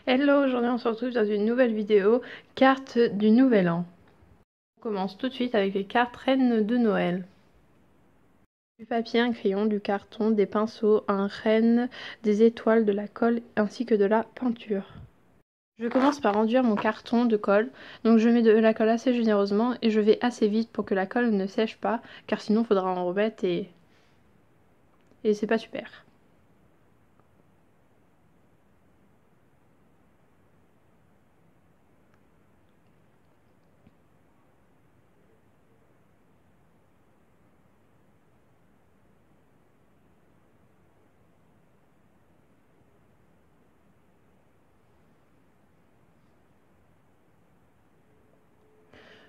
Hello, aujourd'hui on se retrouve dans une nouvelle vidéo, cartes du Nouvel An. On commence tout de suite avec les cartes reines de Noël. Du papier, un crayon, du carton, des pinceaux, un renne, des étoiles, de la colle ainsi que de la peinture. Je commence par enduire mon carton de colle, donc je mets de la colle assez généreusement et je vais assez vite pour que la colle ne sèche pas, car sinon il faudra en remettre et c'est pas super.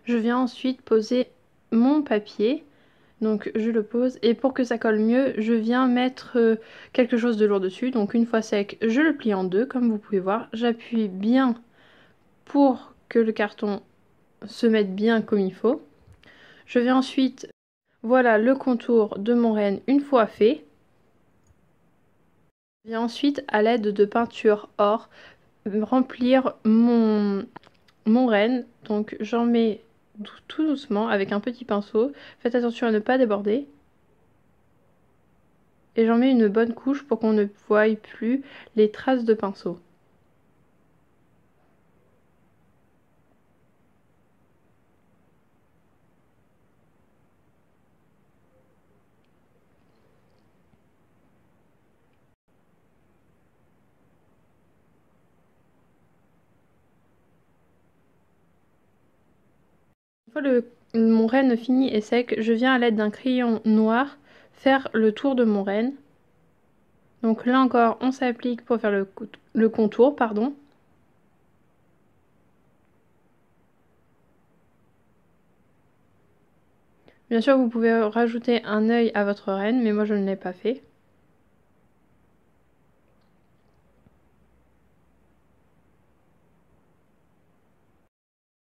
Je viens ensuite poser mon papier. Donc je le pose et pour que ça colle mieux, je viens mettre quelque chose de lourd dessus. Donc une fois sec, je le plie en deux comme vous pouvez voir. J'appuie bien pour que le carton se mette bien comme il faut. Je vais ensuite, voilà le contour de mon renne une fois fait. Je viens ensuite à l'aide de peinture or remplir mon renne. Donc j'en mets tout doucement avec un petit pinceau. Faites attention à ne pas déborder. Et j'en mets une bonne couche pour qu'on ne voie plus les traces de pinceau. Une fois mon renne fini et sec, je viens à l'aide d'un crayon noir faire le tour de mon renne. Donc là encore, on s'applique pour faire le contour, pardon. Bien sûr, vous pouvez rajouter un œil à votre renne, mais moi je ne l'ai pas fait.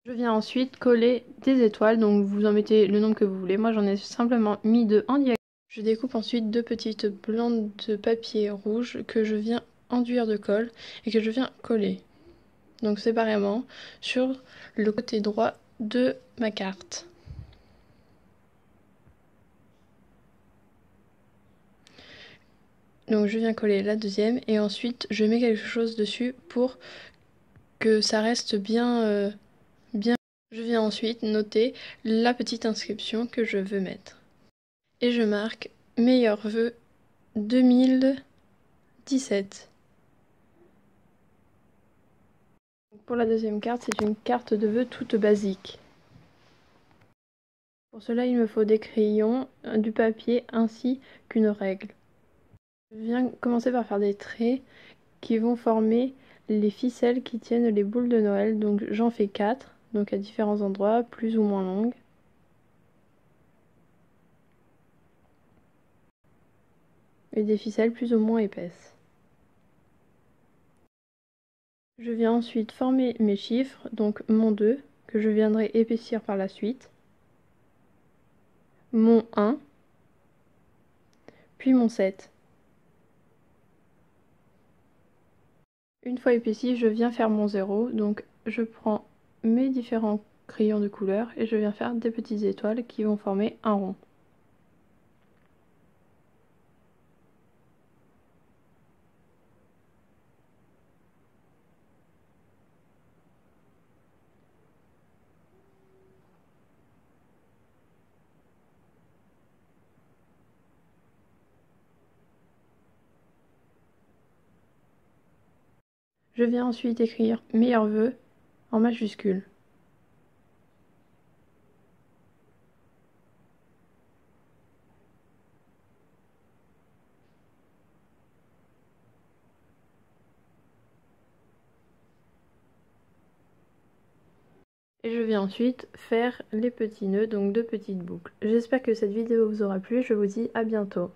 Je viens ensuite coller des étoiles, donc vous en mettez le nombre que vous voulez. Moi j'en ai simplement mis deux en diagonale. Je découpe ensuite deux petites bandes de papier rouge que je viens enduire de colle et que je viens coller. Donc séparément sur le côté droit de ma carte. Donc je viens coller la deuxième et ensuite je mets quelque chose dessus pour que ça reste bien, bien. Je viens ensuite noter la petite inscription que je veux mettre. Et je marque meilleurs vœux 2017. Pour la deuxième carte, c'est une carte de vœux toute basique. Pour cela, il me faut des crayons, du papier ainsi qu'une règle. Je viens commencer par faire des traits qui vont former les ficelles qui tiennent les boules de Noël. Donc j'en fais 4, donc à différents endroits, plus ou moins longues. Et des ficelles plus ou moins épaisses. Je viens ensuite former mes chiffres, donc mon 2, que je viendrai épaissir par la suite, mon 1, puis mon 7. Une fois épaissi, je viens faire mon 0, donc je prends mes différents crayons de couleur et je viens faire des petites étoiles qui vont former un rond. Je viens ensuite écrire meilleurs vœux en majuscule. Et je viens ensuite faire les petits nœuds, donc deux petites boucles. J'espère que cette vidéo vous aura plu, je vous dis à bientôt.